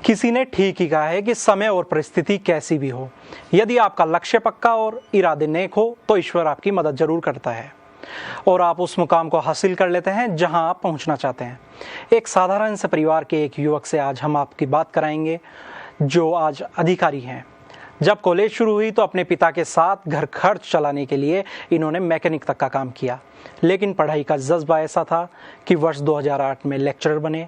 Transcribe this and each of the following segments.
किसी ने ठीक ही कहा है कि समय और परिस्थिति कैसी भी हो, यदि आपका लक्ष्य पक्का और इरादे नेक हो तो ईश्वर आपकी मदद जरूर करता है और आप उस मुकाम को हासिल कर लेते हैं जहां आप पहुंचना चाहते हैं। एक साधारण से परिवार के एक युवक से आज हम आपकी बात कराएंगे जो आज अधिकारी हैं। जब कॉलेज शुरू हुई तो अपने पिता के साथ घर खर्च चलाने के लिए इन्होंने मैकेनिक तक का काम किया, लेकिन पढ़ाई का जज्बा ऐसा था कि वर्ष 2008 में लेक्चरर बने।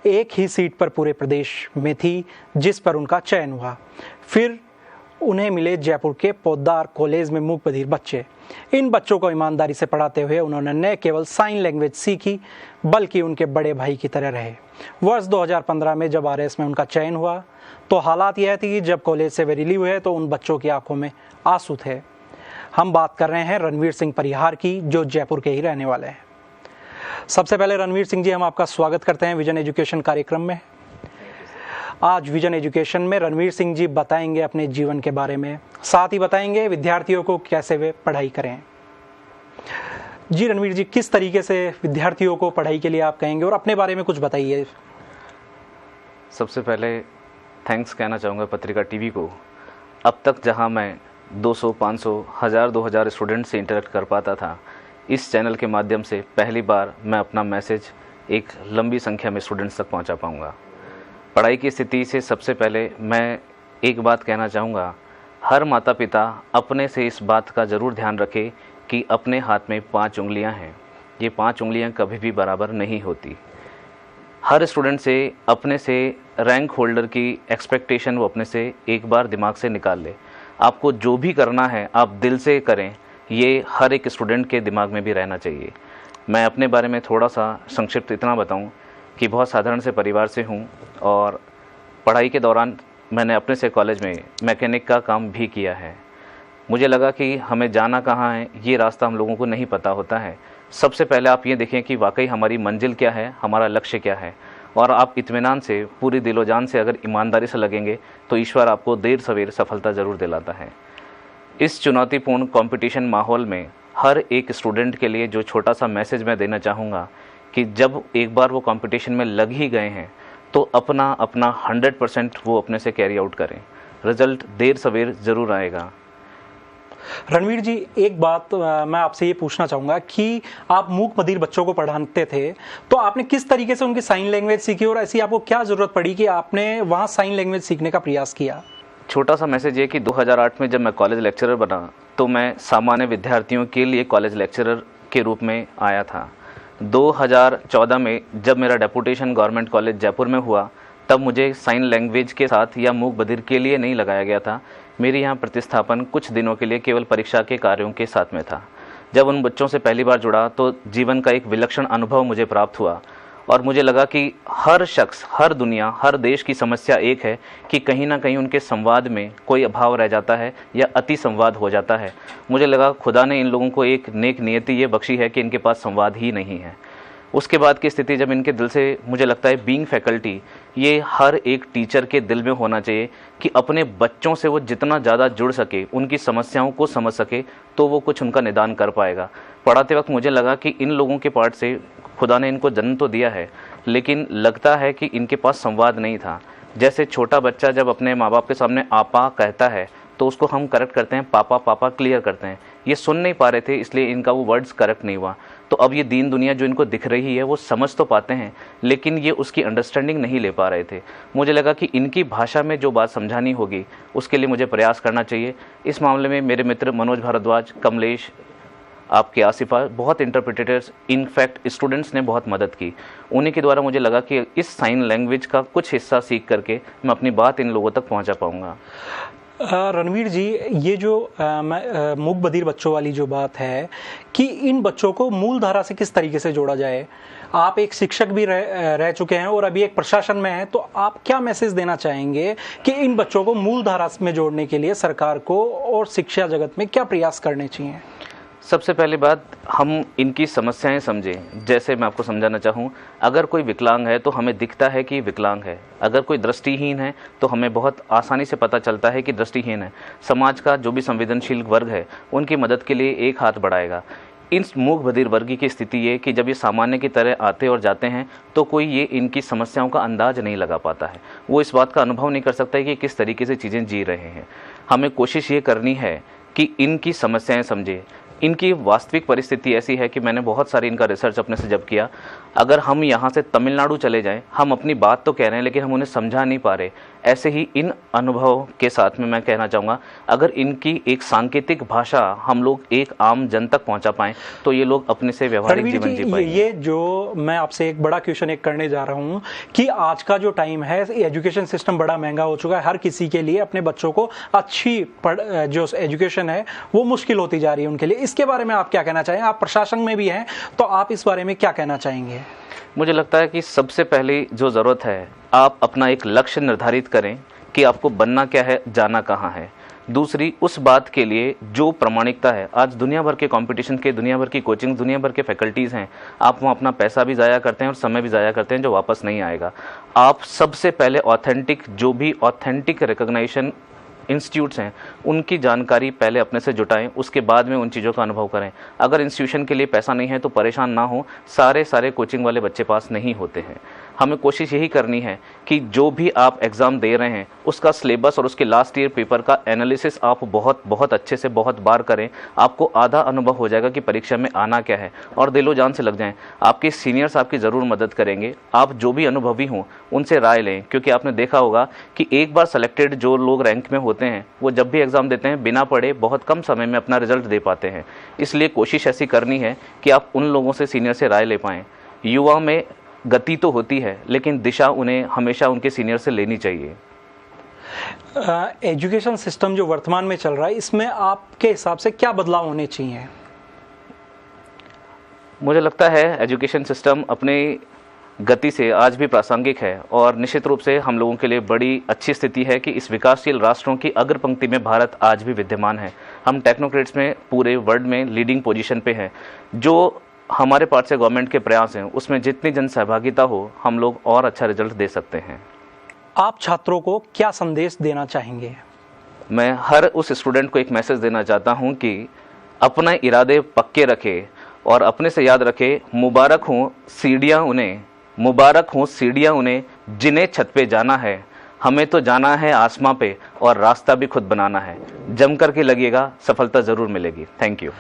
एक ही सीट पर पूरे प्रदेश में थी जिस पर उनका चयन हुआ। फिर उन्हें मिले जयपुर के पोद्दार कॉलेज में मूक बधिर बच्चे। इन बच्चों को ईमानदारी से पढ़ाते हुए उन्होंने न केवल साइन लैंग्वेज सीखी बल्कि उनके बड़े भाई की तरह रहे। वर्ष 2015 में जब आरएस में उनका चयन हुआ तो हालात यह थी कि जब कॉलेज से वे रिलीव हुए तो उन बच्चों की आंखों में आंसू थे। हम बात कर रहे हैं रणवीर सिंह परिहार की, जो जयपुर के ही रहने वाले हैं। सबसे पहले रणवीर सिंह जी, हम आपका स्वागत करते हैं विजन एजुकेशन कार्यक्रम में। आज विजन एजुकेशन में रणवीर सिंह जी बताएंगे अपने जीवन के बारे में, साथ ही बताएंगे विद्यार्थियों को कैसे वे पढ़ाई करें। जी रणवीर जी, किस तरीके से विद्यार्थियों को पढ़ाई के लिए आप कहेंगे और अपने बारे में कुछ बताइए। सबसे पहले थैंक्स कहना चाहूँगा पत्रिका टीवी को। अब तक जहाँ मैं 200, 500, 1000, 2000 स्टूडेंट से इंटरेक्ट कर पाता था, इस चैनल के माध्यम से पहली बार मैं अपना मैसेज एक लंबी संख्या में स्टूडेंट्स तक पहुंचा पाऊंगा। पढ़ाई की स्थिति से सबसे पहले मैं एक बात कहना चाहूँगा, हर माता पिता अपने से इस बात का ज़रूर ध्यान रखे कि अपने हाथ में 5 उंगलियां हैं। ये 5 उंगलियां कभी भी बराबर नहीं होती। हर स्टूडेंट से अपने से रैंक होल्डर की एक्सपेक्टेशन वो अपने से एक बार दिमाग से निकाल ले। आपको जो भी करना है आप दिल से करें, ये हर एक स्टूडेंट के दिमाग में भी रहना चाहिए। मैं अपने बारे में थोड़ा सा संक्षिप्त इतना बताऊं कि बहुत साधारण से परिवार से हूं और पढ़ाई के दौरान मैंने अपने से कॉलेज में मैकेनिक का काम भी किया है। मुझे लगा कि हमें जाना कहाँ है ये रास्ता हम लोगों को नहीं पता होता है। सबसे पहले आप ये देखें कि वाकई हमारी मंजिल क्या है, हमारा लक्ष्य क्या है, और आप इत्मीनान से पूरी दिलो जान से अगर ईमानदारी से लगेंगे तो ईश्वर आपको देर सवेर सफलता ज़रूर दिलाता है। इस चुनौतीपूर्ण कंपटीशन माहौल में हर एक स्टूडेंट के लिए जो छोटा सा मैसेज मैं देना चाहूँगा कि जब एक बार वो कंपटीशन में लग ही गए हैं तो अपना 100% वो अपने से कैरी आउट करें। रिजल्ट देर सवेर ज़रूर आएगा। रणवीर जी, एक बात मैं आपसे ये पूछना चाहूँगा कि आप मूक बधिर बच्चों को पढ़ाते थे तो आपने किस तरीके से उनकी साइन लैंग्वेज सीखी और ऐसी आपको क्या ज़रूरत पड़ी कि आपने वहाँ साइन लैंग्वेज सीखने का प्रयास किया? छोटा सा मैसेज ये कि 2008 में जब मैं कॉलेज लेक्चरर बना तो मैं सामान्य विद्यार्थियों के लिए कॉलेज लेक्चरर के रूप में आया था। 2014 में जब मेरा डेपुटेशन गवर्नमेंट कॉलेज जयपुर में हुआ तब मुझे साइन लैंग्वेज के साथ या मूक बधिर के लिए नहीं लगाया गया था। मेरी यहाँ प्रतिस्थापन कुछ दिनों के लिए केवल परीक्षा के कार्यों के साथ में था। जब उन बच्चों से पहली बार जुड़ा तो जीवन का एक विलक्षण अनुभव मुझे प्राप्त हुआ और मुझे लगा कि हर शख्स, हर दुनिया, हर देश की समस्या एक है कि कहीं ना कहीं उनके संवाद में कोई अभाव रह जाता है या अति संवाद हो जाता है। मुझे लगा खुदा ने इन लोगों को एक नेक नियति ये बख्शी है कि इनके पास संवाद ही नहीं है। उसके बाद की स्थिति जब इनके दिल से, मुझे लगता है बीइंग फैकल्टी, ये हर एक टीचर के दिल में होना चाहिए कि अपने बच्चों से वो जितना ज़्यादा जुड़ सके, उनकी समस्याओं को समझ सके तो वो कुछ उनका निदान कर पाएगा। पढ़ाते वक्त मुझे लगा कि इन लोगों के पार्ट से खुदा ने इनको जन्म तो दिया है लेकिन लगता है कि इनके पास संवाद नहीं था। जैसे छोटा बच्चा जब अपने माँ बाप के सामने आपा कहता है तो उसको हम करेक्ट करते हैं, पापा पापा क्लियर करते हैं। ये सुन नहीं पा रहे थे इसलिए इनका वो वर्ड्स करेक्ट नहीं हुआ। तो अब ये दीन दुनिया जो इनको दिख रही है वो समझ तो पाते हैं लेकिन ये उसकी अंडरस्टैंडिंग नहीं ले पा रहे थे। मुझे लगा कि इनकी भाषा में जो बात समझानी होगी उसके लिए मुझे प्रयास करना चाहिए। इस मामले में मेरे मित्र मनोज भारद्वाज, कमलेश, आपके आसिफा, बहुत इंटरप्रिटेटर्स, इनफैक्ट स्टूडेंट्स ने बहुत मदद की। उन्हीं के द्वारा मुझे लगा कि इस साइन लैंग्वेज का कुछ हिस्सा सीख करके मैं अपनी बात इन लोगों तक पहुंचा पाऊंगा। रणवीर जी, ये जो मूक बधिर बच्चों वाली जो बात है कि इन बच्चों को मूल धारा से किस तरीके से जोड़ा जाए, आप एक शिक्षक भी रह चुके हैं और अभी एक प्रशासन में हैं, तो आप क्या मैसेज देना चाहेंगे कि इन बच्चों को मूल धारा में जोड़ने के लिए सरकार को और शिक्षा जगत में क्या प्रयास करने चाहिए? सबसे पहली बात, हम इनकी समस्याएं समझें। जैसे मैं आपको समझाना चाहूँ, अगर कोई विकलांग है तो हमें दिखता है कि विकलांग है। अगर कोई दृष्टिहीन है तो हमें बहुत आसानी से पता चलता है कि दृष्टिहीन है। समाज का जो भी संवेदनशील वर्ग है उनकी मदद के लिए एक हाथ बढ़ाएगा। इन मूक बधिर वर्ग की स्थिति ये कि जब ये सामान्य की तरह आते और जाते हैं तो कोई ये इनकी समस्याओं का अंदाज नहीं लगा पाता है, वो इस बात का अनुभव नहीं कर सकता है कि किस तरीके से चीज़ें जी रहे हैं। हमें कोशिश ये करनी है कि इनकी समस्याएं समझें। इनकी वास्तविक परिस्थिति ऐसी है कि मैंने बहुत सारी इनका रिसर्च अपने से जब किया, अगर हम यहाँ से तमिलनाडु चले जाएं, हम अपनी बात तो कह रहे हैं लेकिन हम उन्हें समझा नहीं पा रहे। ऐसे ही इन अनुभव के साथ में मैं कहना चाहूँगा, अगर इनकी एक सांकेतिक भाषा हम लोग एक आम जन तक पहुँचा पाएँ तो ये लोग अपने से व्यवहारिक जीवन जी पाएंगे। ये जो मैं आपसे एक बड़ा क्वेश्चन एक करने जा रहा हूँ कि आज का जो टाइम है, एजुकेशन सिस्टम बड़ा महंगा हो चुका है, हर किसी के लिए अपने बच्चों को अच्छी जो एजुकेशन है वो मुश्किल होती जा रही है उनके लिए। इसके बारे में आप क्या कहना चाहेंगे? आप प्रशासन में भी हैं तो आप इस बारे में क्या कहना चाहेंगे? मुझे लगता है कि सबसे पहले जो ज़रूरत है, आप अपना एक लक्ष्य निर्धारित करें कि आपको बनना क्या है, जाना कहाँ है। दूसरी, उस बात के लिए जो प्रामाणिकता है, आज दुनिया भर के कंपटीशन के, दुनिया भर की कोचिंग, दुनिया भर के फैकल्टीज़ हैं, आप वहाँ अपना पैसा भी ज़ाया करते हैं और समय भी ज़ाया करते हैं जो वापस नहीं आएगा। आप सबसे पहले ऑथेंटिक, जो भी ऑथेंटिक रिकॉग्निशन इंस्टीट्यूट्स हैं उनकी जानकारी पहले अपने से जुटाएं, उसके बाद में उन चीज़ों का अनुभव करें। अगर इंस्टीट्यूशन के लिए पैसा नहीं है तो परेशान ना हो, सारे कोचिंग वाले बच्चे पास नहीं होते हैं। हमें कोशिश यही करनी है कि जो भी आप एग्ज़ाम दे रहे हैं उसका सिलेबस और उसके लास्ट ईयर पेपर का एनालिसिस आप बहुत अच्छे से बहुत बार करें। आपको आधा अनुभव हो जाएगा कि परीक्षा में आना क्या है, और दिलो जान से लग जाएं। आपके सीनियर्स आपकी ज़रूर मदद करेंगे। आप जो भी अनुभवी हों उनसे राय लें, क्योंकि आपने देखा होगा कि एक बार सेलेक्टेड जो लोग रैंक में होते हैं वो जब भी एग्ज़ाम देते हैं बिना पढ़े बहुत कम समय में अपना रिजल्ट दे पाते हैं। इसलिए कोशिश ऐसी करनी है कि आप उन लोगों से, सीनियर से राय ले पाएँ। युवा में गति तो होती है लेकिन दिशा उन्हें हमेशा उनके सीनियर से लेनी चाहिए। एजुकेशन सिस्टम जो वर्तमान में चल रहा है, इसमें आपके हिसाब से क्या बदलाव होने चाहिए? मुझे लगता है एजुकेशन सिस्टम अपने गति से आज भी प्रासंगिक है और निश्चित रूप से हम लोगों के लिए बड़ी अच्छी स्थिति है कि इस विकासशील राष्ट्रों की अग्र पंक्ति में भारत आज भी विद्यमान है। हम टेक्नोक्रेट्स में पूरे वर्ल्ड में लीडिंग पोजीशन पे हैं। जो हमारे पार्ट से गवर्नमेंट के प्रयास हैं उसमें जितनी जन सहभागिता हो, हम लोग और अच्छा रिजल्ट दे सकते हैं। आप छात्रों को क्या संदेश देना चाहेंगे? मैं हर उस स्टूडेंट को एक मैसेज देना चाहता हूं कि अपने इरादे पक्के रखे और अपने से याद रखे, मुबारक हों सीढ़ियां उन्हें जिन्हें छत पे जाना है। हमें तो जाना है आसमां पे और रास्ता भी खुद बनाना है। जम करके लगिएगा, सफलता जरूर मिलेगी। Thank you.